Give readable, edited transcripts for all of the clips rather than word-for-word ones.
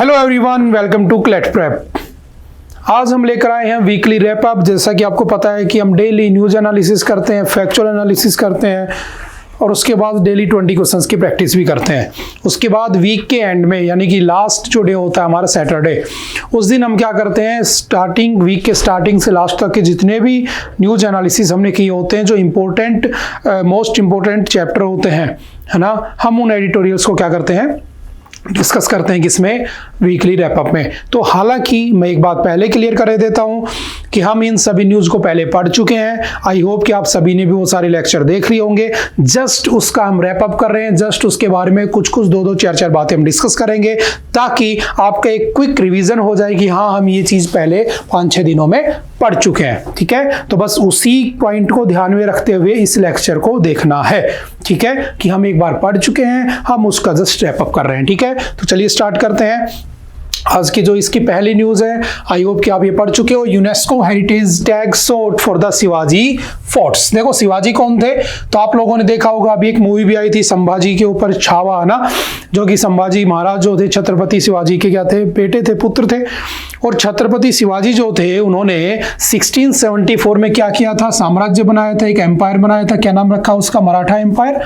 Hello everyone, welcome to CLAT prep. आज हम लेकर आए हैं वीकली रैप अप। जैसा कि आपको पता है कि हम डेली न्यूज एनालिसिस करते हैं, फैक्चुअल एनालिसिस करते हैं और उसके बाद डेली 20 क्वेश्चंस की प्रैक्टिस भी करते हैं। उसके बाद वीक के एंड में यानी कि लास्ट जो डे होता है हमारा सैटरडे, उस दिन हम क्या करते हैं, स्टार्टिंग वीक के स्टार्टिंग से लास्ट तक के जितने भी न्यूज एनालिसिस हमने किए होते हैं, जो इम्पोर्टेंट मोस्ट इम्पोर्टेंट चैप्टर होते हैं, है ना, हम उन एडिटोरियल्स को क्या करते हैं, डिस्कस करते हैं किसमें, वीकली रैप अप में। तो हालांकि मैं एक बात पहले क्लियर कर देता हूं कि हम इन सभी न्यूज़ को पहले पढ़ चुके हैं। आई होप कि आप सभी ने भी वो सारे लेक्चर देख लिए होंगे। जस्ट उसका हम रैप अप कर रहे हैं, जस्ट उसके बारे में कुछ दो चार बातें हम डिस्कस करेंगे ताकि आपका एक क्विक रिवीजन हो जाए कि हाँ, हम ये चीज़ पहले 5-6 दिनों में पढ़ चुके हैं। ठीक है, तो बस उसी पॉइंट को ध्यान में रखते हुए इस लेक्चर को देखना है। ठीक है, कि हम एक बार पढ़ चुके हैं, हम उसका जस्ट रैप अप कर रहे हैं। ठीक है, तो चलिए स्टार्ट करते हैं। आज की जो इसकी पहली न्यूज है, आई होप कि आप ये पढ़ चुके हो। UNESCO heritage tag sought for the Shivaji forts. देखो, शिवाजी कौन थे, तो आप लोगों ने देखा होगा, अभी एक मूवी भी आई थी संभाजी के ऊपर, छावा, है ना, जो कि संभाजी महाराज जो थे छत्रपति शिवाजी के क्या थे, बेटे थे, पुत्र थे। और छत्रपति शिवाजी जो थे, उन्होंने 1674 में क्या किया था, साम्राज्य बनाया था, एक एम्पायर बनाया था। क्या नाम रखा उसका, मराठा एम्पायर।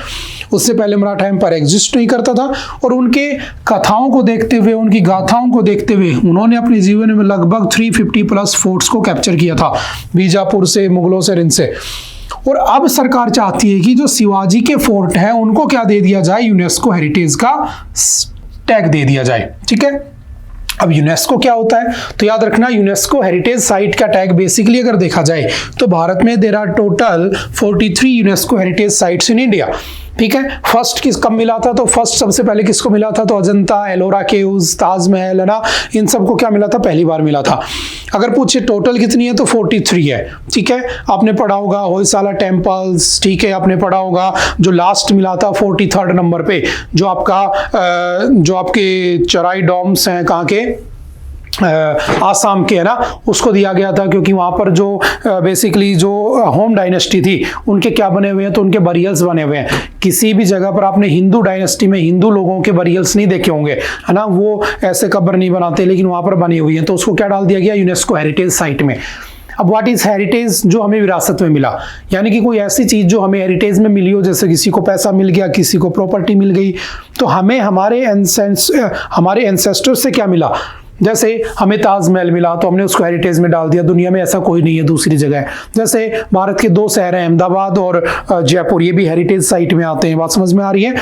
उससे पहले मराठा एम्पायर एग्जिस्ट नहीं करता था। और उनके कथाओं को देखते हुए, उनकी गाथाओं को देखते हुए उन्होंने अपने जीवन में लगभग 350 प्लस फोर्ट्स को कैप्चर किया था, बीजापुर से, मुगलों से, इनसे। और अब सरकार चाहती है कि जो शिवाजी के फोर्ट हैं उनको क्या दे दिया जाए, यूनेस्को हेरिटेज का टैग दे दिया जाए। ठीक है, अब यूनेस्को क्या होता है, तो याद रखना, यूनेस्को हेरिटेज साइट का टैग बेसिकली अगर देखा जाए तो भारत में there are total 43 UNESCO heritage sites in India. ठीक है, फर्स्ट किस कब मिला था, तो फर्स्ट सबसे पहले किसको मिला था, तो अजंता, एलोरा केव्स, ताजमहल, है ना, इन सबको क्या मिला था, पहली बार मिला था। अगर पूछे टोटल कितनी है तो 43 है। ठीक है, आपने पढ़ा होगा होयसाला टेम्पल्स। ठीक है, आपने पढ़ा होगा जो लास्ट मिला था 43rd नंबर पे, जो आपके चराई डॉम्स हैं, कहाँ के, आसाम के, है ना, उसको दिया गया था, क्योंकि वहां पर जो बेसिकली जो होम डायनेस्टी थी उनके क्या बने हुए हैं, तो उनके बरियल्स बने हुए हैं। किसी भी जगह पर आपने हिंदू डायनेस्टी में हिंदू लोगों के बरियल्स नहीं देखे होंगे, है ना, वो ऐसे कब्र नहीं बनाते, लेकिन वहां पर बनी हुई है, तो उसको क्या डाल दिया गया, यूनेस्को हेरिटेज साइट में। अब व्हाट इज हेरिटेज, जो हमें विरासत में मिला, यानी कि कोई ऐसी चीज जो हमें हेरिटेज में मिली हो, जैसे किसी को पैसा मिल गया, किसी को प्रॉपर्टी मिल गई, तो हमें हमारे एंसेस्टर से क्या मिला। जैसे हमें ताजमहल मिला तो हमने उसको हेरिटेज में डाल दिया, दुनिया में ऐसा कोई नहीं है दूसरी जगह। जैसे भारत के 2 शहर हैं, अहमदाबाद और जयपुर, ये भी हेरिटेज साइट में आते हैं। बात समझ में आ रही है।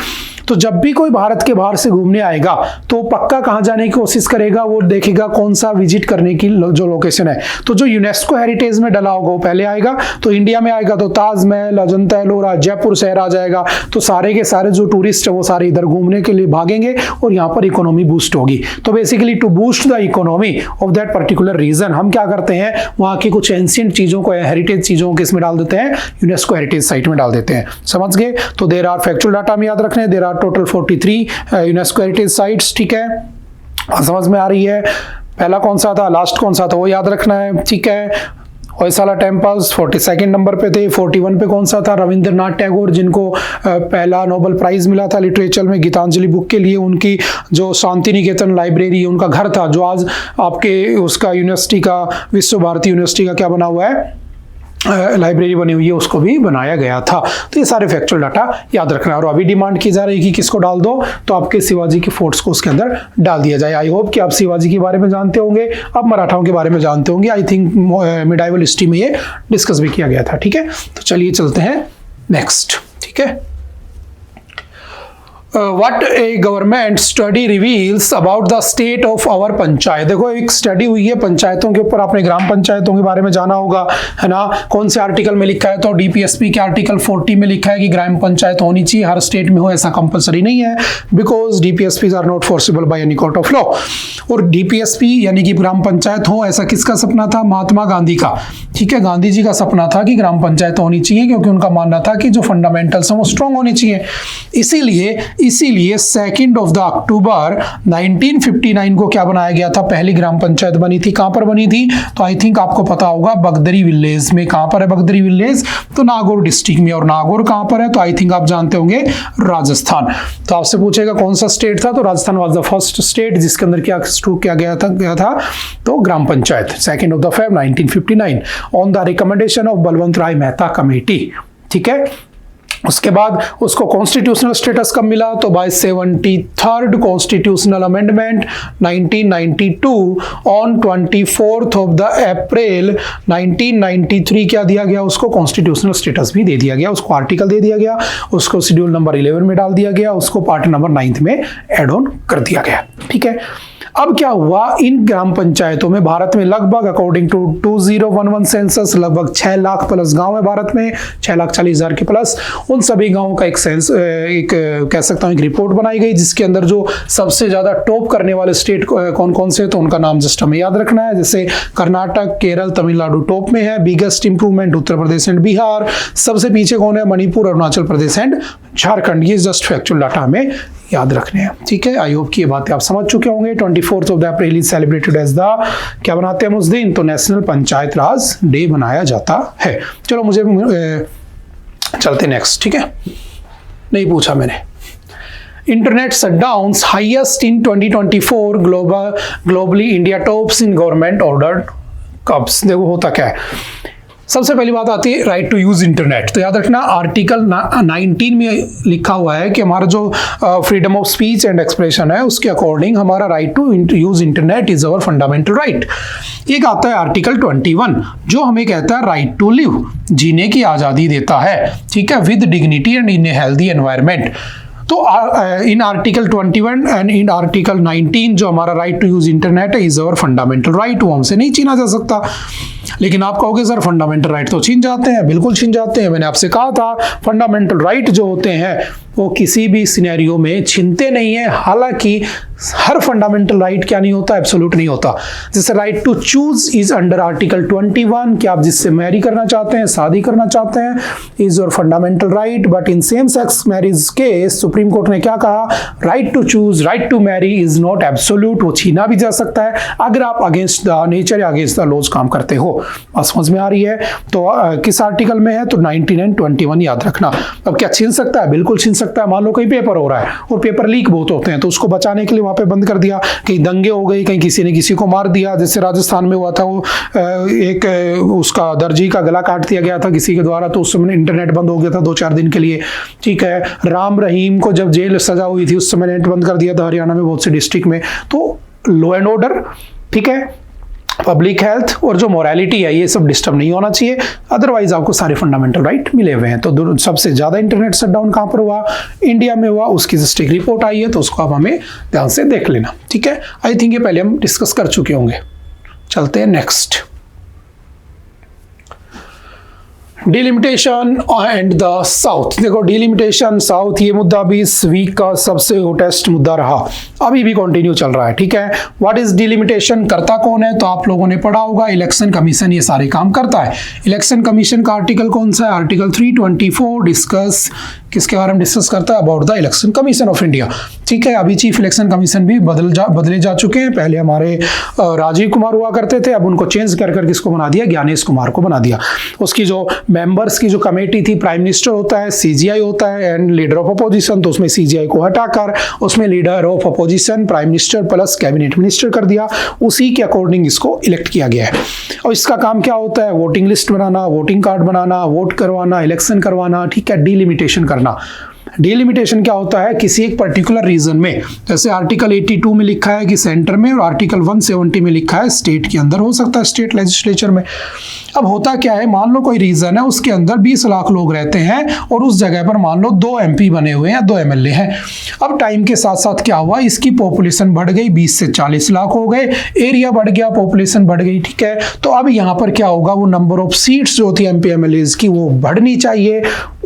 तो जब भी कोई भारत के बाहर से घूमने आएगा तो पक्का कहाँ जाने की कोशिश करेगा, वो देखेगा कौन सा विजिट करने की जो लोकेशन है। तो जो यूनेस्को हेरिटेज में डला होगा वो पहले आएगा। तो इंडिया में आएगा तो ताजमहल, अजंता, एलोरा, जयपुर शहर आ जाएगा। तो सारे के सारे जो टूरिस्ट है वो सारे इधर घूमने के लिए भागेंगे और यहाँ पर इकोनॉमी बूस्ट होगी। तो basically to boost the economy of that particular region, हम क्या करते हैं, वहाँ की कुछ एंशिएंट चीजों को, हेरिटेज चीजों को किसमें डाल देते हैं, यूनेस्को हेरिटेज साइट में डाल देते हैं। समझ गए। तो देयर आर फैक्चुअल डाटा में याद रखने, there are total 43 UNESCO heritage sites. ठीक है, समझ में आ रही है। पहला कौन सा था, लास्ट कौन सा था, वो याद रखना है। ठीक है, होयसाला टेम्पल्स 42nd नंबर पे थे। 41 पे कौन सा था, रविंद्रनाथ टैगोर, जिनको पहला नोबेल प्राइज मिला था लिटरेचर में गीतांजलि बुक के लिए। उनकी जो शांति निकेतन लाइब्रेरी, उनका घर था, जो आज आपके उसका यूनिवर्सिटी का, विश्व भारती यूनिवर्सिटी का क्या बना हुआ है, लाइब्रेरी बनी हुई है, उसको भी बनाया गया था। तो ये सारे फैक्चुअल डाटा याद रखना। और अभी डिमांड की जा रही है कि किसको डाल दो, तो आपके शिवाजी के फोर्ट्स को उसके अंदर डाल दिया जाए। आई होप कि आप शिवाजी के बारे में जानते होंगे, आप मराठाओं के बारे में जानते होंगे। आई थिंक मिडाइवल हिस्ट्री में ये डिस्कस भी किया गया था। ठीक है, तो चलिए चलते हैं नेक्स्ट। ठीक है, what a government study reveals about the state of our panchayat. देखो, एक स्टडी हुई है पंचायतों के ऊपर, आपने ग्राम पंचायतों के बारे में जाना होगा, है ना। कौन से आर्टिकल में लिखा है, तो डीपीएसपी के आर्टिकल 40 में लिखा है कि ग्राम पंचायत होनी चाहिए, हर स्टेट में हो ऐसा कंपलसरी नहीं है, because DPSPs are not forcible by any court of law. और डीपीएसपी यानी कि ग्राम पंचायत हो, ऐसा किसका सपना था, महात्मा गांधी का। ठीक है, गांधी जी का सपना था कि ग्राम पंचायत होनी चाहिए, क्योंकि उनका मानना था कि जो फंडामेंटल्स हैं वो स्ट्रांग होनी चाहिए। इसीलिए इसीलिए 2 अक्टूबर 1959 को क्या बनाया गया था, पहली ग्राम पंचायत बनी थी। कहां पर बनी थी, तो आई थिंक आपको पता होगा, बगदरी विलेज में। कहां पर है बगदरी विलेज, तो नागौर डिस्ट्रिक्ट में। और नागौर कहां पर है, तो आई थिंक आप जानते होंगे राजस्थान। तो आपसे पूछेगा कौन सा स्टेट था, तो Rajasthan was the first state जिसके अंदर क्या शुरू किया गया था तो ग्राम panchayat. 2 February 1959 on the recommendation of Balwant Rai Mehta committee. ठीक है, उसके बाद उसको कॉन्स्टिट्यूशनल स्टेटस कब मिला, तो by 73rd constitutional amendment 1992 on 24 April 1993 क्या दिया गया, उसको कॉन्स्टिट्यूशनल स्टेटस भी दे दिया गया, उसको आर्टिकल दे दिया गया, उसको शेड्यूल नंबर 11 में डाल दिया गया, उसको पार्ट नंबर 9 में एड ऑन कर दिया गया। ठीक है, अब क्या हुआ, इन ग्राम पंचायतों में भारत में लगभग अकॉर्डिंग टू 2011 सेंसस लगभग 6 लाख प्लस गांव है भारत में, 6,40,000 के प्लस। उन सभी गांवों का एक कह सकता हूं एक रिपोर्ट बनाई गई, जिसके अंदर जो सबसे ज्यादा टॉप करने वाले स्टेट कौन कौन से, तो उनका नाम जस्ट हमें याद रखना है। जैसे कर्नाटक, केरल, तमिलनाडु टॉप में है। Biggest improvement Uttar Pradesh and Bihar. सबसे पीछे कौन है, मणिपुर, अरुणाचल प्रदेश एंड झारखंड। ये जस्ट फैक्चुअल डाटा हमें याद रखने हैं। ठीक है, आई होप कि ये बातें आप समझ चुके होंगे। 24 April is celebrated as the, क्या बनाते हैं हम उस दिन, तो नेशनल पंचायत राज डे बनाया जाता है। चलो मुझे चलते नेक्स्ट। ठीक है, नहीं पूछा मैंने। Internet shutdowns highest in 2024 globally, India tops in government ordered कब्स। देखो होता क्या है, सबसे पहली बात आती है राइट टू यूज इंटरनेट। तो याद रखना आर्टिकल 19 में लिखा हुआ है कि हमारा जो freedom of speech and expression है, उसके अकॉर्डिंग हमारा right to use internet is our fundamental right. एक आता है आर्टिकल 21 जो हमें कहता है राइट टू लिव, जीने की आज़ादी देता है। ठीक है, with dignity and in a healthy environment. तो in article 21 and in article 19 जो हमारा राइट टू यूज इंटरनेट है इज अवर फंडामेंटल राइट, वो हमसे नहीं छीना जा सकता। लेकिन आप कहोगे सर फंडामेंटल राइट तो छीन जाते हैं, बिल्कुल छीन जाते हैं। मैंने आपसे कहा था फंडामेंटल राइट जो होते हैं वो किसी भी सिनेरियो में छीनते नहीं है। हालांकि हर फंडामेंटल राइट क्या नहीं होता, एब्सोल्यूट नहीं होता। जैसे right to choose is under article 21 कि आप जिससे मैरी करना चाहते हैं, शादी करना चाहते हैं, is your fundamental right. But in same sex marriage case Supreme Court ने क्या कहा, right to choose, right to marry is not absolute, वो छीना भी जा सकता है अगर आप अगेंस्ट द नेचर या अगेंस्ट द लॉज काम करते हो। समझ में आ रही है? तो किस आर्टिकल में है, तो 19 एंड 21 याद रखना। अब क्या छीन सकता है, बिल्कुल छीन सकता है। मान लो कहीं पेपर हो रहा है और पेपर लीक बहुत होते हैं, तो उसको बचाने के लिए वहां पे बंद कर दिया। कहीं दंगे हो गई, कहीं किसी ने किसी को मार दिया, जैसे राजस्थान में हुआ था वो एक उसका दर्जी का गला काट दिया गया था किसी के द्वारा, तो उस समय इंटरनेट बंद हो गया था 2-4 दिन के लिए। ठीक है, राम रहीम को जब जेल सजा हुई थी उस समय नेट बंद कर दिया था हरियाणा में बहुत से डिस्ट्रिक्ट में। तो लॉ एंड ऑर्डर, ठीक है, पब्लिक हेल्थ और जो मोरालिटी है ये सब डिस्टर्ब नहीं होना चाहिए, अदरवाइज आपको सारे फंडामेंटल राइट मिले हुए हैं। तो सबसे ज्यादा इंटरनेट शटडाउन कहां पर हुआ, इंडिया में हुआ। उसकी जस्ट एक रिपोर्ट आई है, तो उसको आप हमें ध्यान से देख लेना। ठीक है, आई थिंक ये पहले हम डिस्कस कर चुके होंगे। चलते हैं next, delimitation and the south. देखो डिलिमिटेशन साउथ, ये मुद्दा भी इस वीक का सबसे हॉटेस्ट मुद्दा रहा, अभी भी कंटिन्यू चल रहा है। ठीक है, व्हाट इज डिलिमिटेशन, करता कौन है, तो आप लोगों ने पढ़ा होगा इलेक्शन कमीशन ये सारे काम करता है। इलेक्शन कमीशन का आर्टिकल कौन सा है, आर्टिकल 324 डिस्कस, किसके बारे में डिस्कस करता है, about the election commission of India. ठीक है, अभी चीफ इलेक्शन कमीशन भी बदले जा चुके हैं। पहले हमारे राजीव कुमार हुआ करते थे, अब उनको चेंज कर किसको बना दिया, ज्ञानेश कुमार को बना दिया। उसकी जो मेंबर्स की जो कमेटी थी, प्राइम मिनिस्टर होता है, सीजीआई होता है एंड लीडर ऑफ अपोजिशन, तो उसमें सीजीआई को हटाकर उसमें leader of opposition, prime minister plus cabinet minister कर दिया। उसी के अकॉर्डिंग इसको इलेक्ट किया गया है। और इसका काम क्या होता है, वोटिंग लिस्ट बनाना, वोटिंग कार्ड बनाना, वोट करवाना, इलेक्शन करवाना। ठीक है, डिलिमिटेशन करना। डिलिमिटेशन क्या होता है, किसी एक पर्टिकुलर रीजन में, जैसे आर्टिकल 82 में लिखा है कि सेंटर में, और आर्टिकल 170 में लिखा है स्टेट के अंदर, हो सकता है स्टेट लेजिस्लेचर में। अब होता क्या है, मान लो कोई रीजन है उसके अंदर 20 लाख लोग रहते हैं और उस जगह पर मान लो 2 MP बने हुए हैं, 2 MLA हैं। अब टाइम के साथ साथ क्या हुआ, इसकी पॉपुलेशन बढ़ गई, 20 से 40 लाख हो गए, एरिया बढ़ गया, पॉपुलेशन बढ़ गई। ठीक है, तो अब यहाँ पर क्या होगा, वो नंबर ऑफ सीट्स जो थी MP MLAs की वो बढ़नी चाहिए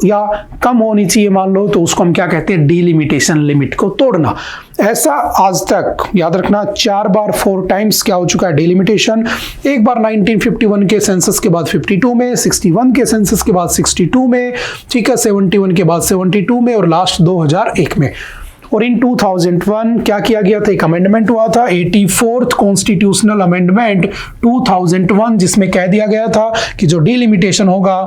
या कम होनी चाहिए मान लो, तो उसको हम क्या कहते हैं, डिलिमिटेशन, लिमिट को तोड़ना। ऐसा आज तक याद रखना 4 बार 4 टाइम्स क्या हो चुका है, डिलिमिटेशन। एक बार 1951 के सेंसस के बाद 52 में, 61 के सेंसस के बाद 62 में, ठीक है, 71 के बाद 72 में और लास्ट 2001 में। और इन 2001 क्या किया गया था, एक अमेंडमेंट हुआ था 84th कॉन्स्टिट्यूशनल अमेंडमेंट 2001, जिसमें कह दिया गया था कि जो डिलिमिटेशन होगा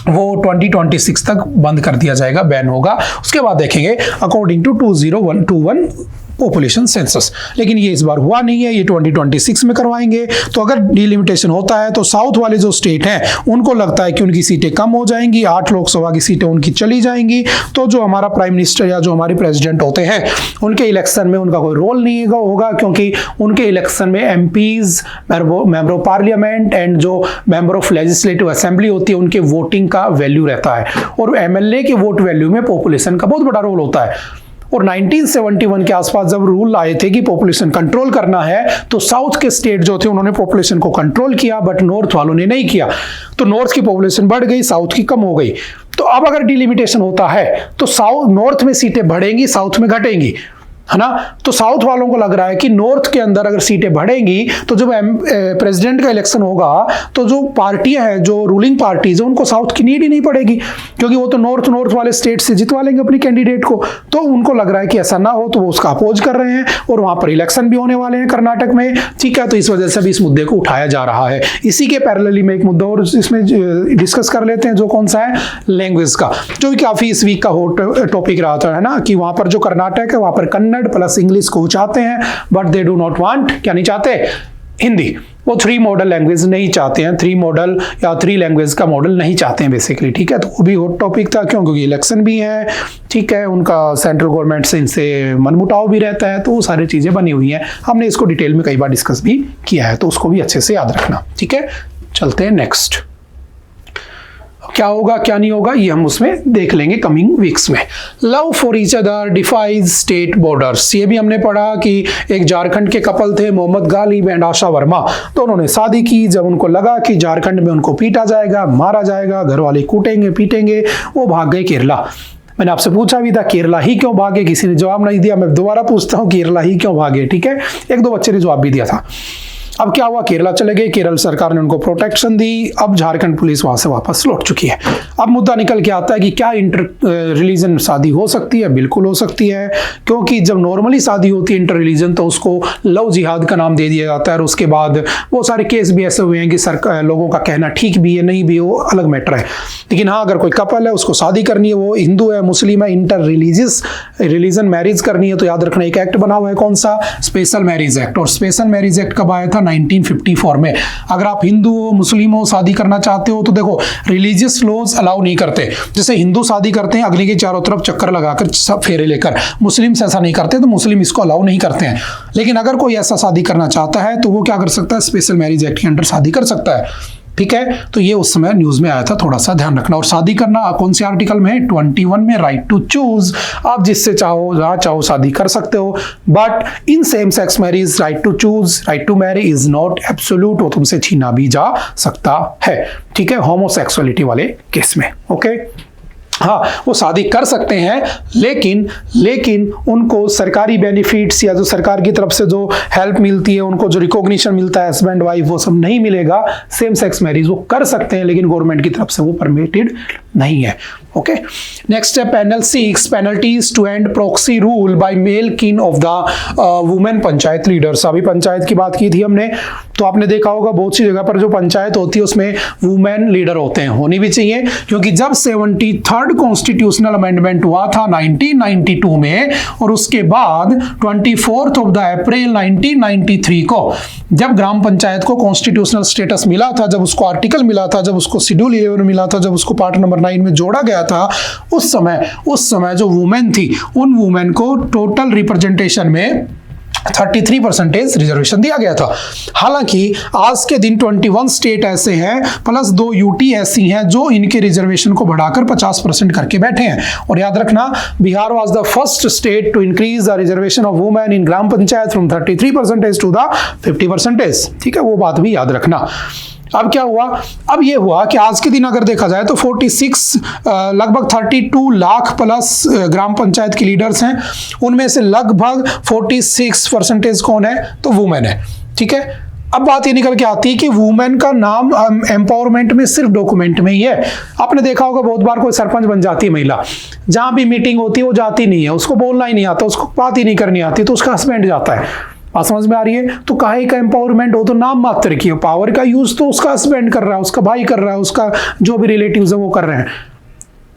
वो 2026 तक बंद कर दिया जाएगा, बैन होगा। उसके बाद देखेंगे अकॉर्डिंग टू 2021 पॉपुलेशन सेंसस, लेकिन ये इस बार हुआ नहीं है, ये 2026 में करवाएंगे। तो अगर डिलिमिटेशन होता है तो साउथ वाले जो स्टेट हैं उनको लगता है कि उनकी सीटें कम हो जाएंगी, 8 लोकसभा की सीटें उनकी चली जाएंगी, तो जो हमारा प्राइम मिनिस्टर या जो हमारे प्रेसिडेंट होते हैं उनके इलेक्शन में उनका कोई रोल नहीं होगा, क्योंकि उनके इलेक्शन में MPs, member of parliament and जो मेंबर ऑफ लेजिस्लेटिव असेंबली होती है उनके वोटिंग का वैल्यू रहता है, और एमएलए के वोट वैल्यू में पॉपुलेशन का बहुत बड़ा रोल होता है। और 1971 के आसपास जब रूल आए थे कि पॉपुलेशन कंट्रोल करना है, तो साउथ के स्टेट जो थे उन्होंने पॉपुलेशन को कंट्रोल किया, बट नॉर्थ वालों ने नहीं किया। तो नॉर्थ की पॉपुलेशन बढ़ गई, साउथ की कम हो गई। तो अब अगर डिलिमिटेशन होता है तो साउथ, नॉर्थ में सीटें बढ़ेंगी, साउथ में घटेंगी, है ना। तो साउथ वालों को लग रहा है कि नॉर्थ के अंदर अगर सीटें बढ़ेंगी तो जब प्रेसिडेंट का इलेक्शन होगा तो जो पार्टियां हैं, जो रूलिंग पार्टीज हैं, उनको साउथ की नीड ही नहीं पड़ेगी, क्योंकि वो तो नॉर्थ वाले स्टेट से जितवा लेंगे अपनी कैंडिडेट को। तो उनको लग रहा है कि ऐसा ना हो, तो वो उसका अपोज कर रहे हैं, और वहां पर इलेक्शन भी होने वाले हैं कर्नाटक में, ठीक है। तो इस वजह से भी इस मुद्दे को उठाया जा रहा है। इसी के पैरेलली में एक मुद्दा और इसमें डिस्कस कर लेते हैं, जो कौन सा है, लैंग्वेज का, जो भी काफी इस वीक का हॉट टॉपिक रहा था, है ना, कि वहां पर जो कर्नाटक है वहां पर कन्नड़ प्लस इंग्लिश को चाहते हैं, but they do not want, क्या नहीं चाहते, हिंदी। वो 3 मॉडल लैंग्वेज नहीं चाहते हैं, 3 मॉडल या 3 लैंग्वेज का मॉडल नहीं चाहते हैं बेसिकली, ठीक है। तो वो भी हॉट टॉपिक था, क्यों, क्योंकि इलेक्शन भी है, ठीक है, उनका सेंट्रल गवर्नमेंट से इनसे मनमुटाव भी रहता है, तो वो सारी चीजें बनी हुई हैं। हमने इसको डिटेल में कई बार डिस्कस भी किया है, तो उसको भी अच्छे से याद रखना, ठीक है। चलते हैं नेक्स्ट, क्या होगा क्या नहीं होगा ये हम उसमें देख लेंगे कमिंग वीक्स में। Love for each other defies state borders, ये भी हमने पढ़ा कि एक झारखंड के कपल थे, मोहम्मद गालिब एंड आशा वर्मा, तो उन्होंने शादी की। जब उनको लगा कि झारखंड में उनको पीटा जाएगा, मारा जाएगा, घर वाले कूटेंगे पीटेंगे, वो भाग गए केरला। मैंने आपसे पूछा भी था केरला ही क्यों भागे, किसी ने जवाब नहीं दिया। मैं दोबारा पूछता हूँ, केरला ही क्यों भागे, ठीक है। 1-2 बच्चे ने जवाब भी दिया था। अब क्या हुआ, केरला चले गए, केरल सरकार ने उनको प्रोटेक्शन दी। अब झारखंड पुलिस वहां से वापस लौट चुकी है। अब मुद्दा निकल के आता है कि क्या इंटर रिलीजन शादी हो सकती है? बिल्कुल हो सकती है, क्योंकि जब नॉर्मली शादी होती है इंटर रिलीजन तो उसको लव जिहाद का नाम दे दिया जाता है। और उसके बाद वो सारे केस भी ऐसे हुए हैं कि सरकार, लोगों का कहना ठीक भी है नहीं भी, वो अलग मैटर है। लेकिन हाँ, अगर कोई कपल है उसको शादी करनी है, वो हिंदू है मुस्लिम है, इंटर रिलीजन मैरिज करनी है, तो याद रखना एक एक्ट बना हुआ है, कौन सा, स्पेशल मैरिज एक्ट। और स्पेशल मैरिज एक्ट कब आया था? 1954 में। अगर आप हिंदू हो मुस्लिम हो शादी करना चाहते हो तो देखो रिलीजियस लॉज अलाउ नहीं करते। जैसे हिंदू शादी करते हैं अगले के चारों तरफ चक्कर लगाकर सब फेरे लेकर, मुस्लिम ऐसा नहीं करते, तो मुस्लिम इसको अलाउ नहीं करते हैं। लेकिन अगर कोई ऐसा शादी करना चाहता है तो वो क्या कर सकता है, स्पेशल मैरिज एक्ट के अंडर शादी कर सकता है, ठीक है। तो ये उस समय न्यूज में आया था, थोड़ा सा ध्यान रखना। और शादी करना कौन से आर्टिकल में? 21 में, राइट टू चूज। आप जिससे चाहो जहां चाहो शादी कर सकते हो, but in same sex marriage right to choose, right to marry is not absolute, वो तुमसे छीना भी जा सकता है, ठीक है, होमोसेक्सुअलिटी वाले केस में, ओके। हाँ, वो शादी कर सकते हैं, लेकिन उनको सरकारी बेनिफिट्स या जो सरकार की तरफ से जो हेल्प मिलती है, उनको जो रिकॉग्निशन मिलता है हस्बैंड वाइफ, वो सब नहीं मिलेगा। सेम सेक्स मैरिज वो कर सकते हैं, लेकिन गवर्नमेंट की तरफ से वो परमिटेड नहीं है, ओके। नेक्स्ट है panel 6, penalties to and proxy rule by male kin of the women panchayat leaders. अभी पंचायत की बात की थी हमने, तो आपने देखा होगा बहुत सी जगह पर जो पंचायत होती है उसमें वुमेन लीडर होते हैं, होनी भी चाहिए, क्योंकि जब 73rd कॉन्स्टिट्यूशनल अमेंडमेंट हुआ था 1992 में, और उसके बाद 24th ऑफ द अप्रैल 1993 को जब ग्राम पंचायत को कॉन्स्टिट्यूशनल स्टेटस मिला था, जब उसको आर्टिकल मिला था, जब उसको शेड्यूल 11 मिला था, जब उसको पार्ट नंबर 9 में जोड़ा गया था, उस समय जो वुमेन थी, उन वुमेन को टोटल रिप्रेजेंटेशन में 33% रिजर्वेशन दिया गया था। हालांकि आज के दिन 21 स्टेट ऐसे हैं प्लस 2 यूटी ऐसी हैं जो इनके रिजर्वेशन को बढ़ाकर 50% करके बैठे हैं। और याद रखना, Bihar was the first state to increase the reservation of women in gram panchayat from 33% to the 50%, ठीक है, वो बात भी याद रखना। अब क्या हुआ, अब ये हुआ कि आज के दिन अगर देखा जाए तो 46 लगभग 32 लाख प्लस ग्राम पंचायत के लीडर्स हैं, उनमें से लगभग 46% कौन है, तो वुमेन है, ठीक है। अब बात ये निकल के आती है कि वुमेन का नाम एम्पावरमेंट में सिर्फ डॉक्यूमेंट में ही है। आपने देखा होगा बहुत बार कोई सरपंच बन जाती है महिला, जहां भी मीटिंग होती है वो जाती नहीं है, उसको बोलना ही नहीं आता, उसको बात ही नहीं करनी आती, तो उसका हस्बैंड जाता है। बात समझ में आ रही है? तो काहे का एम्पावरमेंट हो, तो नाम मात्र की हो, पावर का यूज तो उसका हस्बैंड कर रहा है, उसका भाई कर रहा है, उसका जो भी रिलेटिव्स है वो कर रहे हैं।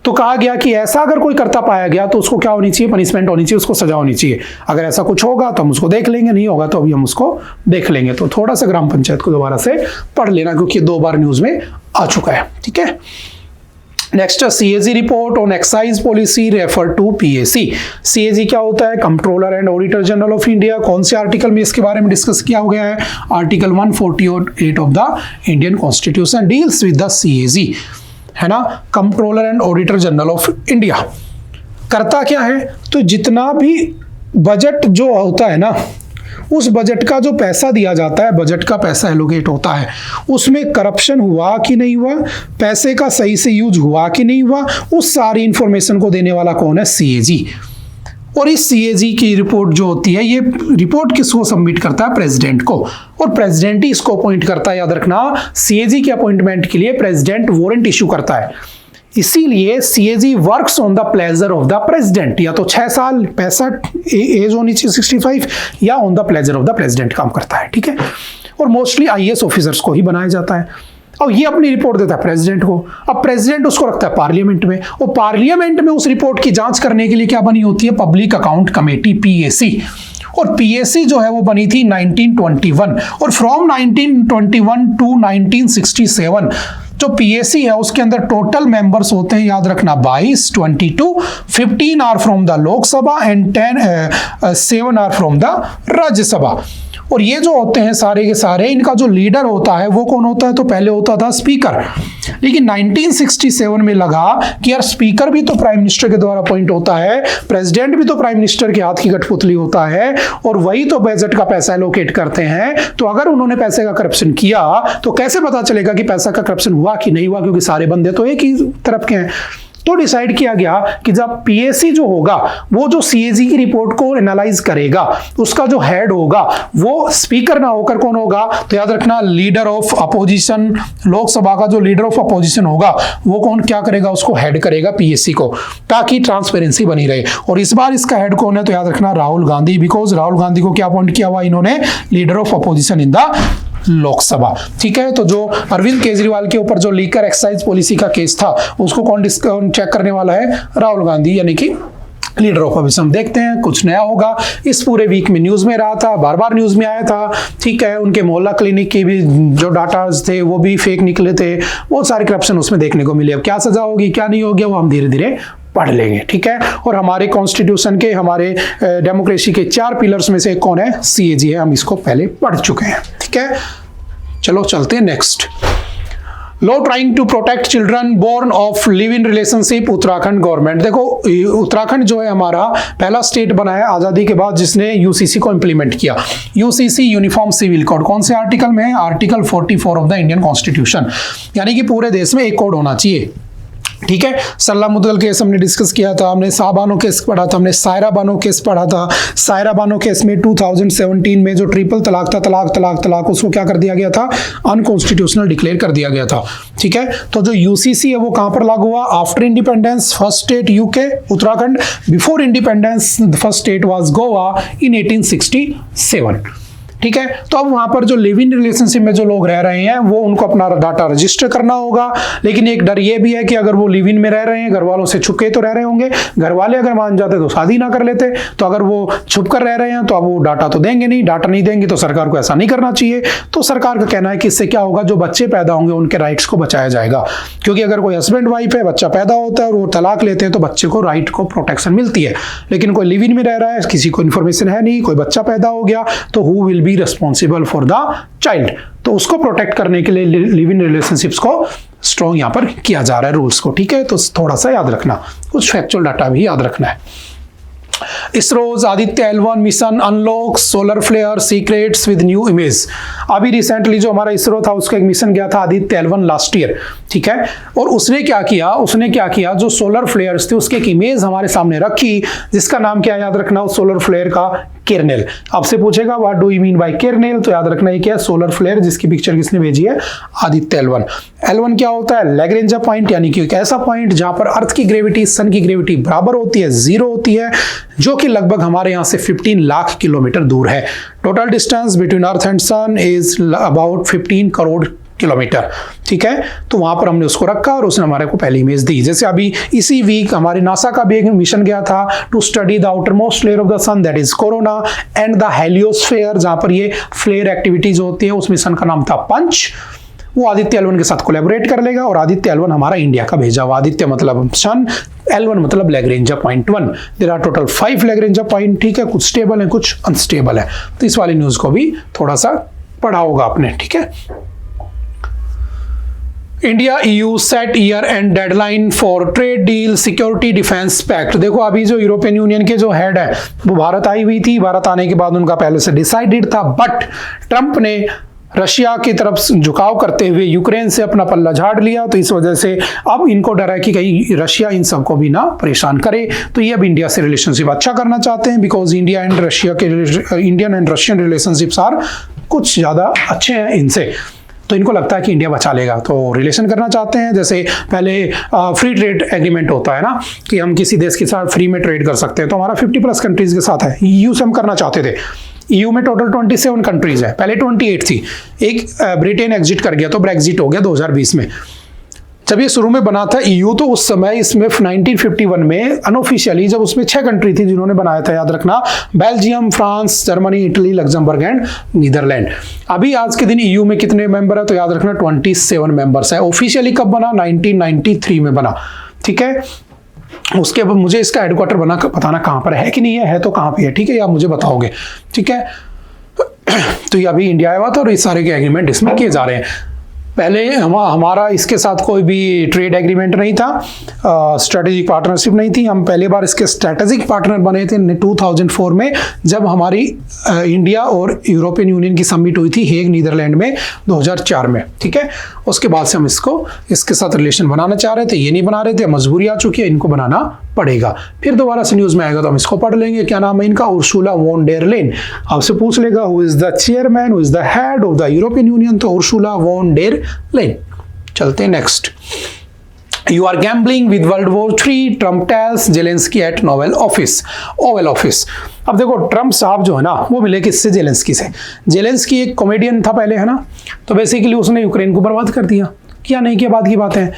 तो कहा गया कि ऐसा अगर कोई करता पाया गया तो उसको क्या होनी चाहिए, पनिशमेंट होनी चाहिए, उसको सजा होनी चाहिए। अगर ऐसा कुछ होगा तो हम उसको देख लेंगे, नहीं होगा तो अभी हम उसको देख लेंगे। तो थोड़ा सा ग्राम पंचायत को दोबारा से पढ़ लेना, क्योंकि 2 बार न्यूज में आ चुका है। ठीक है, next CAG report on excise policy refer to PAC। CAG क्या होता है? Controller and auditor general of India. कौन से आर्टिकल में इसके बारे में डिस्कस किया हो गया है? Article 148 of the Indian constitution deals with the CAG, है ना, controller and auditor general of India. करता क्या है? तो जितना भी बजट जो होता है ना, उस बजट का जो पैसा दिया जाता है, बजट का पैसा एलोकेट होता है, उसमें करप्शन हुआ कि नहीं हुआ, पैसे का सही से यूज हुआ कि नहीं हुआ, उस सारी इंफॉर्मेशन को देने वाला कौन है? CAG। और इस CAG की रिपोर्ट जो होती है, ये रिपोर्ट किसको सबमिट करता है? प्रेसिडेंट को, और प्रेसिडेंट ही इसको अपॉइंट करता है। याद रखना, CAG के अपॉइंटमेंट के लिए प्रेसिडेंट वारंट इशू करता है। इसीलिए CAG works on the pleasure of the president. या तो 6 साल 65 एज होनी चाहिए 65, या on the pleasure of the president काम करता है। ठीक है, और मोस्टली IAS ऑफिसर्स को ही बनाया जाता है। और ये अपनी रिपोर्ट देता है प्रेसिडेंट को। अब प्रेसिडेंट उसको रखता है पार्लियामेंट में, और पार्लियामेंट में उस रिपोर्ट की जांच करने के लिए क्या बनी होती है? Public account committee, PAC। और PAC जो है वो बनी थी 1921, और फ्रॉम 1921 टू 1967 जो PAC है उसके अंदर टोटल मेंबर्स होते हैं, याद रखना, 22, 15 are from the Lok Sabha and 7 are from the Rajya Sabha. और ये जो होते हैं सारे के सारे, इनका जो लीडर होता है वो कौन होता है? तो पहले होता था स्पीकर, लेकिन 1967 में लगा कि यार स्पीकर भी तो प्राइम मिनिस्टर के द्वारा अपॉइंट होता है, प्रेसिडेंट भी तो प्राइम मिनिस्टर के हाथ की कठपुतली होता है, और वही तो बजट का पैसा एलोकेट करते हैं। तो अगर उन्होंने पैसे का करप्शन किया तो कैसे पता चलेगा कि पैसा का करप्शन हुआ कि नहीं हुआ, क्योंकि सारे बंदे तो एक ही तरफ के हैं। तो डिसाइड किया गया कि जब PAC जो होगा वो जो CAG की रिपोर्ट को एनालाइज करेगा, उसका जो हेड होगा वो स्पीकर ना होकर कौन होगा? तो याद रखना, लीडर ऑफ अपोजिशन। लोकसभा का जो लीडर ऑफ अपोजिशन होगा वो कौन क्या करेगा? उसको हेड करेगा PAC को, ताकि ट्रांसपेरेंसी बनी रहे। और इस बार इसका हेड कौन है? तो याद रखना, राहुल गांधी। बिकॉज राहुल गांधी को क्या अपॉइंट किया हुआ इन्होंने? Leader of opposition in the Lok Sabha. ठीक है, तो जो अरविंद केजरीवाल के ऊपर जो लीकर एक्साइज पॉलिसी का केस था उसको कौन चेक करने वाला है? राहुल गांधी, यानी कि लीडर ऑफ अपोजिशन। देखते हैं कुछ नया होगा। इस पूरे वीक में न्यूज में रहा था, बार बार न्यूज में आया था। ठीक है, उनके मोहल्ला क्लिनिक की भी जो डाटा थे वो भी फेक निकले थे, बहुत सारे करप्शन उसमें देखने को मिले। अब क्या सजा होगी क्या नहीं होगी वो हम धीरे धीरे पढ़ लेंगे। ठीक है, और हमारे कॉन्स्टिट्यूशन के, हमारे डेमोक्रेसी के 4 पिलर्स में से एक कौन है? CAG है। हम इसको पहले पढ़ चुके हैं। ठीक है, चलो चलते हैं next. Law trying to protect children born of live in relationship, Uttarakhand government. देखो, उत्तराखंड जो है हमारा पहला स्टेट बना है आजादी के बाद जिसने UCC को इंप्लीमेंट किया। UCC यूनिफॉर्म सिविल कोड कौन से आर्टिकल में है? Article 44 of the Indian constitution. यानी कि पूरे देश में एक कोड होना चाहिए। ठीक है, सल्ला मुद्दल केस हमने डिस्कस किया था, हमने साबानो केस पढ़ा था, हमने सायरा बानो केस पढ़ा था। सायरा बानो केस में 2017 में जो ट्रिपल तलाक था, तलाक, उसको क्या कर दिया गया था? अनकॉन्स्टिट्यूशनल डिक्लेयर कर दिया गया था। ठीक है, तो जो UCC है वो कहां पर लागू हुआ? After independence first state UK Uttarakhand, before independence first state was Goa in 1867। ठीक है, तो अब वहां पर जो लिव इन रिलेशनशिप में जो लोग रह रहे हैं वो उनको अपना डाटा रजिस्टर करना होगा। लेकिन एक डर ये भी है कि अगर वो लिव इन में रह रहे हैं, घर वालों से छुप के तो रह रहे होंगे, घर वाले अगर मान जाते तो शादी ना कर लेते, तो अगर वो छुप कर रह रहे हैं तो अब वो डाटा तो देंगे नहीं, डाटा नहीं देंगे तो सरकार को ऐसा नहीं करना चाहिए। तो सरकार का कहना है कि इससे क्या होगा, जो बच्चे पैदा होंगे उनके राइट्स को बचाया जाएगा। क्योंकि अगर कोई हस्बैंड वाइफ है, बच्चा पैदा होता है और वो तलाक लेते हैं तो बच्चे को राइट को प्रोटेक्शन मिलती है। लेकिन कोई लिव इन में रह रहा है, किसी को इन्फॉर्मेशन है नहीं, कोई बच्चा पैदा हो गया, तो who will be responsible for the child? तो उसको प्रोटेक्ट करने के लिए लिव इन रिलेशनशिप्स को स्ट्रॉन्ग यहां पर किया जा रहा है, रूल्स को। ठीक है, तो थोड़ा सा याद रखना, कुछ फैक्चुअल डाटा भी याद रखना है। ISRO's Aditya L1 mission unlock solar flare secrets with new image. अभी रिसेंटली जो हमारा इसरो था उसका एक मिशन गया था आदित्य L1 लास्ट ईयर। ठीक है। और उसने क्या किया, जो सोलर फ्लेयर्स थे उसकी एक इमेज हमारे सामने रखी, जिसका नाम क्या याद रखना, उस सोलर फ्लेयर का केरनेल। आपसे पूछेगा what do you mean by kernel, तो याद रखना ये क्या है, सोलर फ्लेयर, जिसकी पिक्चर किसने भेजी है, आदित्य L1। L1 क्या होता है, लैग्रेंज पॉइंट, यानी कि एक ऐसा पॉइंट जहां पर अर्थ की ग्रेविटी सन की ग्रेविटी बराबर होती है, 0 होती है, जो कि लगभग हमारे यहां से 15 लाख किलोमीटर दूर है। Total distance between earth and sun is about 15 crore kilometre, ठीक है। तो वहां पर हमने उसको रखा और उसने हमारे को पहली इमेज दी। जैसे अभी इसी वीक हमारी नासा का भी एक मिशन गया था to study the outermost layer of the sun, that is corona and the heliosphere, जहां पर ये फ्लेयर एक्टिविटीज होती है। उस मिशन का नाम था पंच। वो आदित्य L1 के साथ कोलैबोरेट कर लेगा, और आदित्य L1 हमारा इंडिया का भेजा हुआ, आदित्य मतलब सन, L1 मतलब Lagrange point 1। There are total 5 Lagrange point, ठीक है, कुछ स्टेबल है कुछ अनस्टेबल है। तो इस वाली न्यूज को भी थोड़ा सा पढ़ा होगा आपने, ठीक है। India EU set year end deadline for trade deal security defence pact. देखो अभी जो यूरोपियन यूनियन के जो हेड है वो भारत आई हुई थी, भारत आने के बाद उनका पहले से डिसाइडेड था, बट ट्रंप ने रशिया की तरफ झुकाव करते हुए यूक्रेन से अपना पल्ला झाड़ लिया। तो इस वजह से अब इनको डर है कि कहीं रशिया इन सबको भी ना परेशान करे, तो ये अब इंडिया से रिलेशनशिप अच्छा करना चाहते हैं, because Indian and Russian relationships are कुछ ज़्यादा अच्छे हैं इनसे। तो इनको लगता है कि इंडिया बचा लेगा, तो रिलेशन करना चाहते हैं। जैसे पहले फ्री ट्रेड एग्रीमेंट होता है ना, कि हम किसी देश के साथ फ्री में ट्रेड कर सकते हैं, तो हमारा 50+ कंट्रीज के साथ है। EU से हम करना चाहते थे। EU में टोटल 27 कंट्रीज है, पहले 28 थी। एक ब्रिटेन एग्जिट कर गया तो ब्रेग्जिट हो गया 2020 में। जब ये शुरू में बना था EU, तो उस समय इसमें 1951 में अनऑफिशियली जब उसमें 6 कंट्री थी जिन्होंने बनाया था, याद रखना, Belgium, France, Germany, Italy, Luxembourg and Netherland. अभी आज के दिन EU में कितने मेंबर है, तो याद रखना 27 मेंबर्स है। ऑफिशियली कब बना, 1993 में बना, ठीक है। उसके बाद मुझे इसका हेडक्वार्टर बताना कहाँ पर है कि नहीं है तो कहाँ पे है, ठीक है, आप मुझे बताओगे, ठीक है। तो ये अभी इंडिया आया हुआ था और इस सारे के एग्रीमेंट इसमें किए जा रहे हैं। पहले हमारा इसके साथ कोई भी ट्रेड एग्रीमेंट नहीं था, स्ट्रेटेजिक पार्टनरशिप नहीं थी। हम पहली बार इसके स्ट्रेटेजिक पार्टनर बने थे 2004 में, जब हमारी इंडिया और यूरोपियन यूनियन की समिट हुई थी हेग नीदरलैंड में 2004 में, ठीक है। उसके बाद से हम इसके साथ रिलेशन बनाना चाह रहे थे, ये नहीं बना रहे थे, मजबूरी आ चुकी है, इनको बनाना पड़ेगा। फिर दोबारा से न्यूज़ में आएगा तो हम इसको पढ़ लेंगे। क्या नाम है इनका, उर्सुला वॉन डेर लेन। आपसे पूछ लेगा who is the chairman, who is the head of the European union, तो उर्सुला वॉन डेर लेन। चलते हैं next. You are gambling with World War III, Trump tells Zelensky at Oval Office। अब देखो Trump साहब जो है ना, वो मिले किससे, जेलेंस्की से। जेलेंस्की एक कॉमेडियन था पहले, है ना, तो बेसिकली उसने यूक्रेन को बर्बाद कर दिया। क्या नहीं किया, बात की बात है।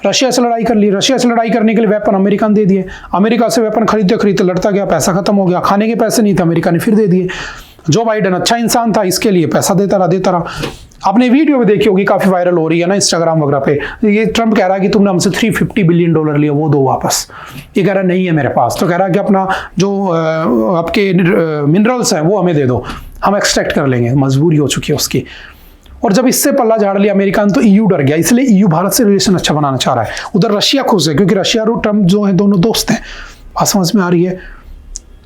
रशिया से लड़ाई कर ली, रशिया से लड़ाई करने के लिए वेपन अमेरिका ने दे दिए, अमेरिका से वेपन खरीदते लड़ता गया, पैसा खत्म हो गया, खाने के पैसे नहीं थे, अमेरिका ने फिर दे दिए। जो बाइडन अच्छा इंसान था, इसके लिए पैसा देता रहा। आपने वीडियो में देखी होगी, काफी वायरल हो रही है ना इंस्टाग्राम वगैरह पे। ये ट्रम्प कह रहा है कि तुमने हमसे $350 बिलियन लिया, वो दो वापस। ये कह रहा नहीं है मेरे पास, तो कह रहा है कि अपना जो आपके मिनरल्स हैं वो हमें दे दो, हम एक्सट्रैक्ट कर लेंगे। मजबूरी हो चुकी है उसकी। और जब इससे पल्ला झाड़ लिया अमेरिका ने, तो EU डर गया, इसलिए EU भारत से रिलेशन अच्छा बनाना चाह रहा है। उधर रशिया खुश है, क्योंकि रशिया और ट्रम्प जो है दोनों दोस्त हैं। बात समझ में आ रही है।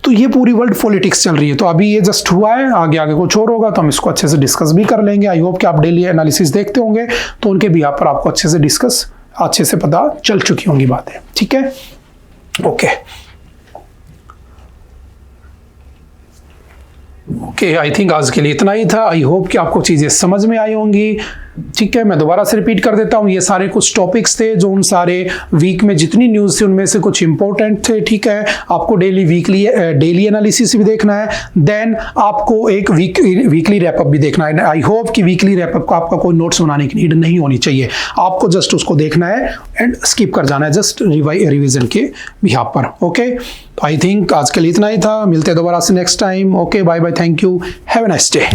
तो ये पूरी वर्ल्ड पॉलिटिक्स चल रही है। तो अभी ये जस्ट हुआ है, आगे कुछ और होगा तो हम इसको अच्छे से डिस्कस भी कर लेंगे। आई होप कि आप डेली एनालिसिस देखते होंगे, तो उनके भी पर आपको अच्छे से पता चल चुकी होंगी बातें, ठीक है। ओके, आई थिंक आज के लिए इतना ही था। आई होप कि आपको चीज़ें समझ में आई होंगी, ठीक है। मैं दोबारा से रिपीट कर देता हूँ, ये सारे कुछ टॉपिक्स थे जो उन सारे वीक में जितनी न्यूज़ थी उनमें से कुछ इंपॉर्टेंट थे, ठीक है। आपको डेली एनालिसिस भी देखना है, देन आपको एक वीकली रैपअप भी देखना है। आई होप कि वीकली रैपअप को आपका कोई नोट्स बनाने की नीड नहीं होनी चाहिए, आपको जस्ट उसको देखना है एंड स्किप कर जाना है, जस्ट रिविजन के बिहाफ पर, ओके। तो आई थिंक आज के लिए इतना ही था, मिलते हैं दोबारा से next time. Okay, bye bye, thank you, have a nice day.